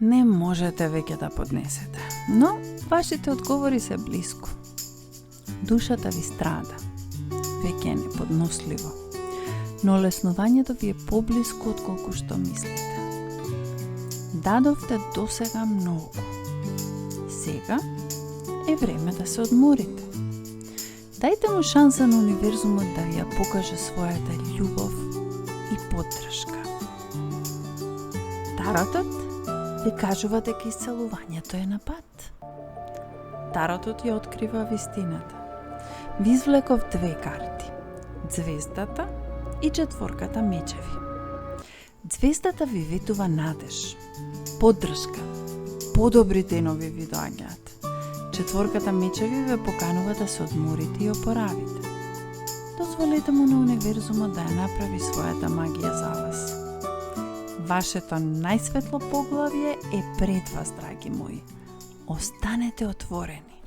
не можете веќе да поднесете, но вашите одговори се блиску. Душата ви страда, веќе е неподносливо, но леснувањето ви е поблиску отколку што мислите. Дадовте досега многу. Сега е време да се одморите. Дајте му шанса на универзумот да ви ја покаже својата љубов и поддршка. Таротот ви кажува дека исцелувањето е на пат. Таротот ја открива вистината. Ви извлеков две карти. Звездата и четворката мечеви. Звездата ви ветува надеж, поддршка, подобри денови ви доаѓаат. Четворката мечеви ве поканува да се одморите и опоравите. Дозволете му на универзумот да ја направи својата магија за вас. Вашето најсветло поглавје е пред вас, драги мои. Останете отворени.